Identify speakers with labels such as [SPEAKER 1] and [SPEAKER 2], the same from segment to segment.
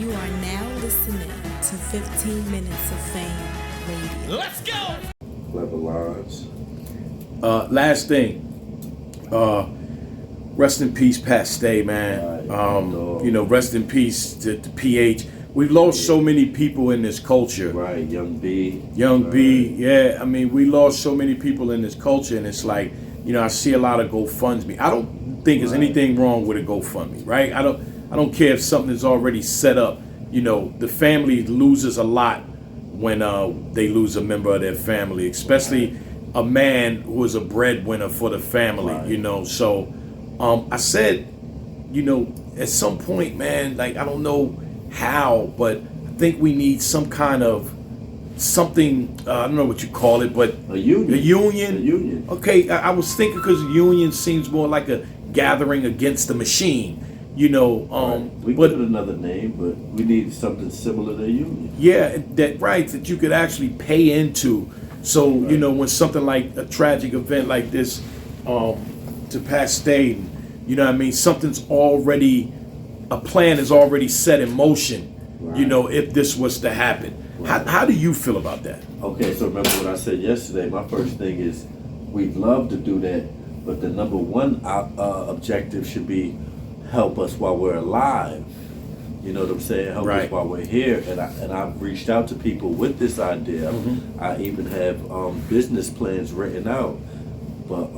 [SPEAKER 1] You are now listening to 15 Minutes of Fame Radio.
[SPEAKER 2] Let's go!
[SPEAKER 3] Clever lines.
[SPEAKER 4] Last thing. Rest in peace, Pat Stay, man. Rest in peace to PH. We've lost so many people in this culture.
[SPEAKER 3] Right, Young B.
[SPEAKER 4] Yeah. I mean, we lost so many people in this culture, and it's like, I see a lot of GoFundMe. I don't think there's anything wrong with a GoFundMe, right? I don't care if something is already set up. The family loses a lot when they lose a member of their family, especially a man who is a breadwinner for the family, So I said, at some point, man, like, I don't know how, but I think we need some kind of something, I don't know what you call it, but
[SPEAKER 3] a union.
[SPEAKER 4] A union.
[SPEAKER 3] A union.
[SPEAKER 4] Okay, I was thinking because union seems more like a gathering against the machine, We
[SPEAKER 3] could put another name, but we need something similar to a union.
[SPEAKER 4] Yeah, that you could actually pay into. So, when something like a tragic event like this to Pat Stay, something's already, a plan is already set in motion, if this was to happen. Right. How do you feel about that?
[SPEAKER 3] Okay, so remember what I said yesterday. My first thing is we'd love to do that, but the number one objective should be help us while we're alive. You know what I'm saying? Help us while we're here. And I've reached out to people with this idea. Mm-hmm. I even have business plans written out. But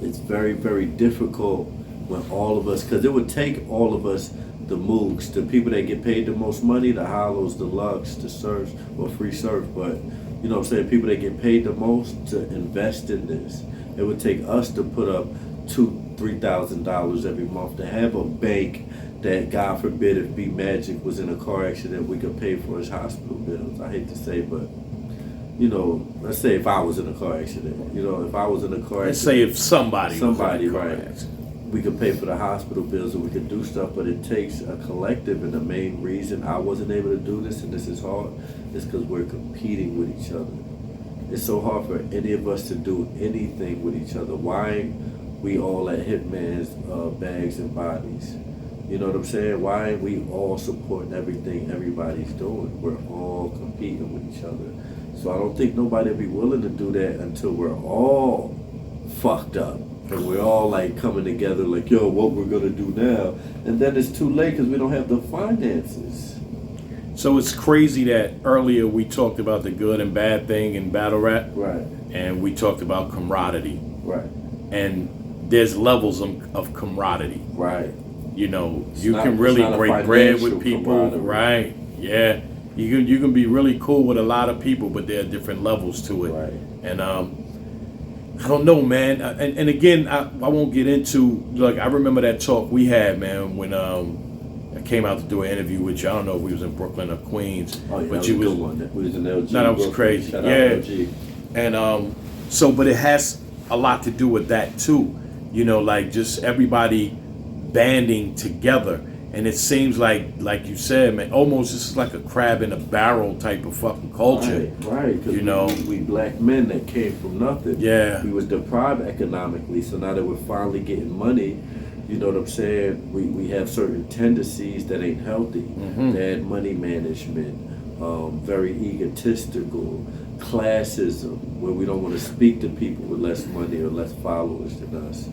[SPEAKER 3] it's very, very difficult when all of us, because it would take all of us, the mooks, the people that get paid the most money, the hollows, the lux, the serfs, or free surf, but you know what I'm saying, people that get paid the most to invest in this. It would take us to put up $2,000-$3,000 every month to have a bank that, God forbid, if B Magic was in a car accident, we could pay for his hospital bills. I hate to say, but let's say if I was in a car accident, if I was in a car accident.
[SPEAKER 4] Let's say if somebody was in a car
[SPEAKER 3] right.
[SPEAKER 4] accident.
[SPEAKER 3] We could pay for the hospital bills and we could do stuff, but it takes a collective, and the main reason I wasn't able to do this, and this is hard, is because we're competing with each other. It's so hard for any of us to do anything with each other. Why we all at Hitman's bags and bodies? You know what I'm saying? Why ain't we all supporting everything everybody's doing? We're all competing with each other. So I don't think nobody will be willing to do that until we're all fucked up. And we're all like coming together like, yo, what we're going to do now. And then it's too late because we don't have the finances.
[SPEAKER 4] So it's crazy that earlier we talked about the good and bad thing in battle rap.
[SPEAKER 3] Right.
[SPEAKER 4] And we talked about camaraderie.
[SPEAKER 3] Right.
[SPEAKER 4] And there's levels of camaraderie.
[SPEAKER 3] Right.
[SPEAKER 4] You can really break bread with people. Right. Yeah. You can be really cool with a lot of people, but there are different levels to it.
[SPEAKER 3] Right.
[SPEAKER 4] And I don't know, man. And again, I won't get into, like, I remember that talk we had, man, when I came out to do an interview with you. I don't know if we was in Brooklyn or Queens.
[SPEAKER 3] Oh, yeah,
[SPEAKER 4] but
[SPEAKER 3] that
[SPEAKER 4] you
[SPEAKER 3] was a good one. We was in LG.
[SPEAKER 4] No, that was crazy.
[SPEAKER 3] Shout out LG.
[SPEAKER 4] And but it has a lot to do with that too. Like just everybody banding together. And it seems like you said, man, almost this is like a crab in a barrel type of fucking culture.
[SPEAKER 3] Right. We black men that came from nothing.
[SPEAKER 4] Yeah.
[SPEAKER 3] We was deprived economically, so now that we're finally getting money, you know what I'm saying, we have certain tendencies that ain't healthy. Mm-hmm. Bad money management, very egotistical, classism, where we don't want to speak to people with less money or less followers than us.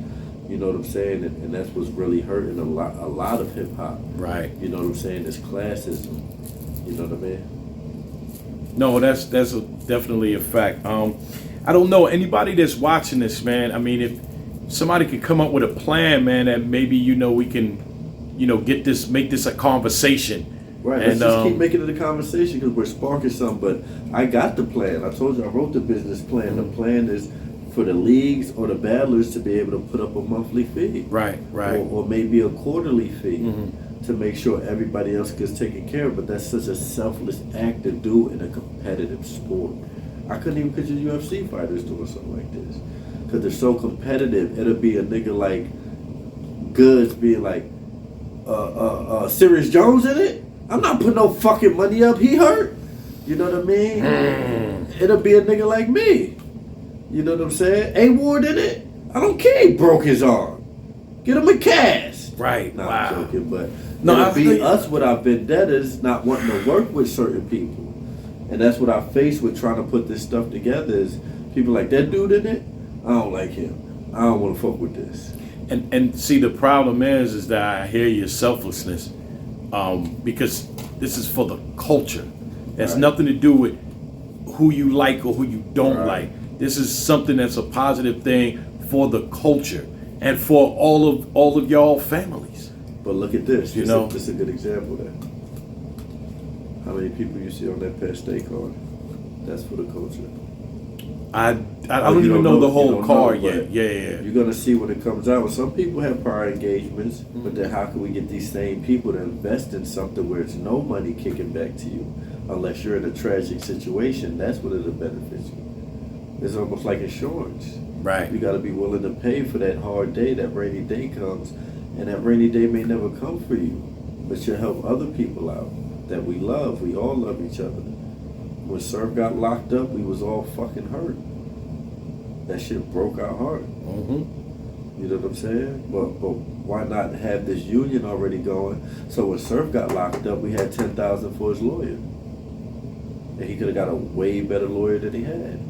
[SPEAKER 3] You know what I'm saying? And that's what's really hurting a lot of hip hop.
[SPEAKER 4] Right.
[SPEAKER 3] You know what I'm saying? It's classism. You know what I mean?
[SPEAKER 4] No, that's definitely a fact. I don't know, anybody that's watching this, man, I mean, if somebody could come up with a plan, man, that maybe, we can, make this a conversation.
[SPEAKER 3] Right, let's just keep making it a conversation because we're sparking something, but I got the plan. I told you I wrote the business plan. Mm-hmm. The plan is for the leagues or the battlers to be able to put up a monthly fee.
[SPEAKER 4] Right.
[SPEAKER 3] Or maybe a quarterly fee to make sure everybody else gets taken care of. But that's such a selfless act to do in a competitive sport. I couldn't even picture UFC fighters doing something like this. Because they're so competitive. It'll be a nigga like Goods being like, Serious Jones in it? I'm not putting no fucking money up. He hurt. You know what I mean? It'll be a nigga like me. You know what I'm saying? A Ward in it? I don't care he broke his arm. Get him a cast.
[SPEAKER 4] Right.
[SPEAKER 3] Not
[SPEAKER 4] Wow.
[SPEAKER 3] joking, but
[SPEAKER 4] No,
[SPEAKER 3] it'll
[SPEAKER 4] I
[SPEAKER 3] be
[SPEAKER 4] think-
[SPEAKER 3] us with our vendettas not wanting to work with certain people. And that's what I face with trying to put this stuff together is people like, that dude in it, I don't like him. I don't want to fuck with this.
[SPEAKER 4] And see, the problem is that I hear your selflessness, because this is for the culture. That's
[SPEAKER 3] Right.
[SPEAKER 4] nothing to do with who you like or who you don't
[SPEAKER 3] Right.
[SPEAKER 4] like. This is something that's a positive thing for the culture and for all of y'all families.
[SPEAKER 3] But look at this.
[SPEAKER 4] You know?
[SPEAKER 3] This is a good example there. How many people you see on that Pastel card? That's for the culture.
[SPEAKER 4] I
[SPEAKER 3] Oh,
[SPEAKER 4] don't
[SPEAKER 3] you
[SPEAKER 4] even
[SPEAKER 3] don't
[SPEAKER 4] know the
[SPEAKER 3] you
[SPEAKER 4] whole
[SPEAKER 3] don't
[SPEAKER 4] card
[SPEAKER 3] know,
[SPEAKER 4] yet.
[SPEAKER 3] but
[SPEAKER 4] Yeah.
[SPEAKER 3] You're gonna see when it comes out. Some people have prior engagements, but then how can we get these same people to invest in something where it's no money kicking back to you, unless you're in a tragic situation? That's what it'll benefit you. It's almost like insurance.
[SPEAKER 4] Right.
[SPEAKER 3] You got to be willing to pay for that hard day, that rainy day comes, and that rainy day may never come for you, but you'll help other people out that we love. We all love each other. When Surf got locked up, we was all fucking hurt. That shit broke our heart.
[SPEAKER 4] Mm-hmm.
[SPEAKER 3] You know what I'm saying? But why not have this union already going? So when Surf got locked up, we had 10,000 for his lawyer, and he could have got a way better lawyer than he had.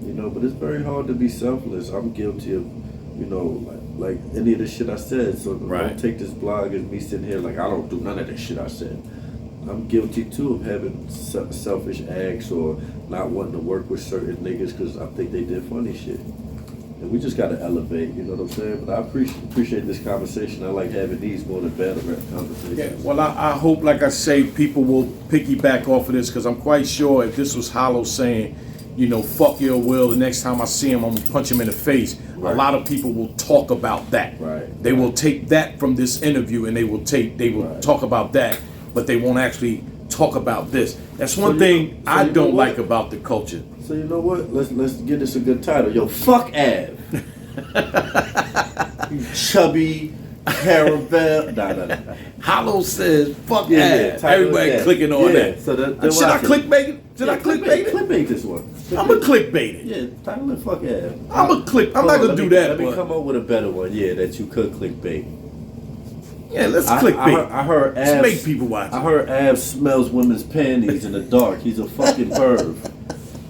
[SPEAKER 3] You know, but it's very hard to be selfless. I'm guilty of, you know, like any of the shit I said. So
[SPEAKER 4] Right.
[SPEAKER 3] don't take this blog as me sitting here like I don't do none of that shit I said. I'm guilty too of having selfish acts or not wanting to work with certain niggas because I think they did funny shit. And we just gotta elevate, you know what I'm saying? But I appreciate this conversation. I like having these more than battle rap conversations.
[SPEAKER 4] Yeah, well, I hope, like I say, people will piggyback off of this because I'm quite sure if this was Hollow saying, you know, fuck your will, the next time I see him, I'm gonna punch him in the face.
[SPEAKER 3] Right.
[SPEAKER 4] A lot of people will talk about that.
[SPEAKER 3] Right.
[SPEAKER 4] They will take that from this interview and they will
[SPEAKER 3] Right.
[SPEAKER 4] talk about that, but they won't actually talk about this. That's one
[SPEAKER 3] you
[SPEAKER 4] thing
[SPEAKER 3] know- so
[SPEAKER 4] I
[SPEAKER 3] you know
[SPEAKER 4] don't
[SPEAKER 3] what?
[SPEAKER 4] like about the culture.
[SPEAKER 3] So you know what? Let's give this a good title. Yo, fuck Av. You chubby caravel. Nah.
[SPEAKER 4] Hollow says, fuck
[SPEAKER 3] Yeah,
[SPEAKER 4] yeah.
[SPEAKER 3] title
[SPEAKER 4] Everybody
[SPEAKER 3] that.
[SPEAKER 4] clicking on
[SPEAKER 3] Yeah,
[SPEAKER 4] that.
[SPEAKER 3] so that
[SPEAKER 4] Should I
[SPEAKER 3] watch it.
[SPEAKER 4] clickbait it? Should I clickbait it?
[SPEAKER 3] Clickbait this one.
[SPEAKER 4] I'm gonna clickbait it.
[SPEAKER 3] Yeah, title it fuck Av.
[SPEAKER 4] I'm not gonna do that,
[SPEAKER 3] Let me
[SPEAKER 4] but
[SPEAKER 3] come up with a better one. Yeah, that you could clickbait.
[SPEAKER 4] yeah, let's
[SPEAKER 3] I
[SPEAKER 4] clickbait.
[SPEAKER 3] heard
[SPEAKER 4] Let's
[SPEAKER 3] Av.
[SPEAKER 4] make people watch
[SPEAKER 3] I
[SPEAKER 4] it.
[SPEAKER 3] heard Av smells women's panties in the dark. He's a fucking perv.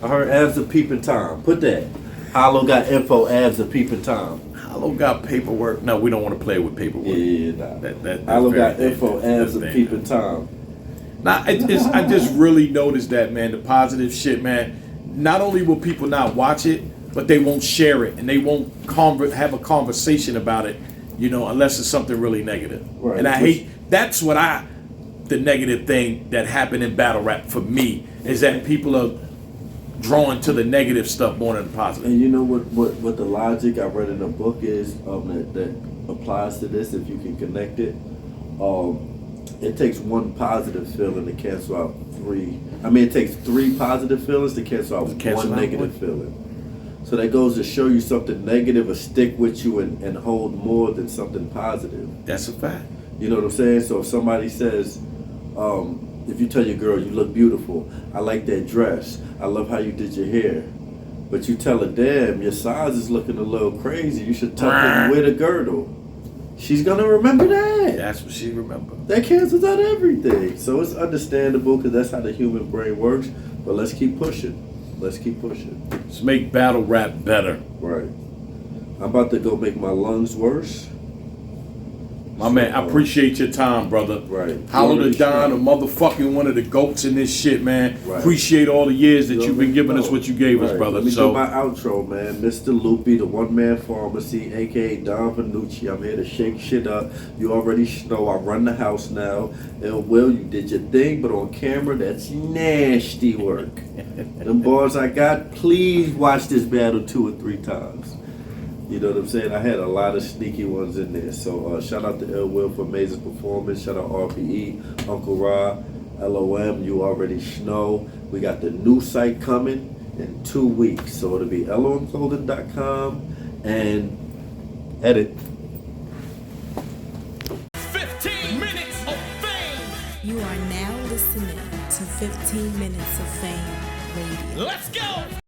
[SPEAKER 3] I heard Av's a peeping Tom. Put that. Hollow got info. Av's a peeping Tom.
[SPEAKER 4] Hollow got paperwork. No, we don't want to play with paperwork.
[SPEAKER 3] Yeah, nah.
[SPEAKER 4] That's
[SPEAKER 3] Hollow
[SPEAKER 4] very
[SPEAKER 3] got info.
[SPEAKER 4] dangerous.
[SPEAKER 3] Av's a
[SPEAKER 4] That's
[SPEAKER 3] peeping Tom.
[SPEAKER 4] Now, I just really noticed that, man, the positive shit, man. Not only will people not watch it, but they won't share it and they won't have a conversation about it, you know, unless it's something really negative.
[SPEAKER 3] Right.
[SPEAKER 4] And I hate, that's what the negative thing that happened in battle rap for me is that people are drawn to the negative stuff more than the positive.
[SPEAKER 3] And you know what the logic I read in a book is that applies to this if you can connect it. It takes one positive feeling to cancel out three. I mean, it takes three positive feelings to cancel out one negative feeling. So that goes to show you something negative will stick with you and hold more than something positive.
[SPEAKER 4] That's a fact.
[SPEAKER 3] You know what I'm saying? So if somebody says, if you tell your girl you look beautiful, I like that dress, I love how you did your hair, but you tell her, damn, your size is looking a little crazy, you should tuck in with a girdle. She's gonna remember that.
[SPEAKER 4] That's what she remembered.
[SPEAKER 3] That cancels out everything. So it's understandable because that's how the human brain works. But let's keep pushing. Let's keep pushing.
[SPEAKER 4] Let's make battle rap better.
[SPEAKER 3] Right. I'm about to go make my lungs worse.
[SPEAKER 4] My man, I appreciate your time, brother.
[SPEAKER 3] Right.
[SPEAKER 4] Hollow
[SPEAKER 3] You
[SPEAKER 4] the
[SPEAKER 3] already
[SPEAKER 4] Don, a motherfucking one of the goats in this shit, man.
[SPEAKER 3] Right.
[SPEAKER 4] Appreciate all the years that
[SPEAKER 3] You
[SPEAKER 4] you've been
[SPEAKER 3] already
[SPEAKER 4] giving us
[SPEAKER 3] know.
[SPEAKER 4] what you gave us,
[SPEAKER 3] Right.
[SPEAKER 4] brother.
[SPEAKER 3] Let me
[SPEAKER 4] So
[SPEAKER 3] do my outro, man. Mr. Loopy, the one-man pharmacy, a.k.a. Don Vanucci. I'm here to shake shit up. You already know I run the house now. And Will, you did your thing, but on camera, that's nasty work. Them bars I got, please watch this battle 2 or 3 times. You know what I'm saying? I had a lot of sneaky ones in there. So shout out to Ill Will for amazing performance. Shout out RPE, Uncle Ra, LOM, you already know. We got the new site coming in 2 weeks. So it'll be lomclothing.com and edit.
[SPEAKER 2] 15 minutes of fame.
[SPEAKER 1] You are now listening to 15 Minutes of Fame Radio.
[SPEAKER 2] Let's go.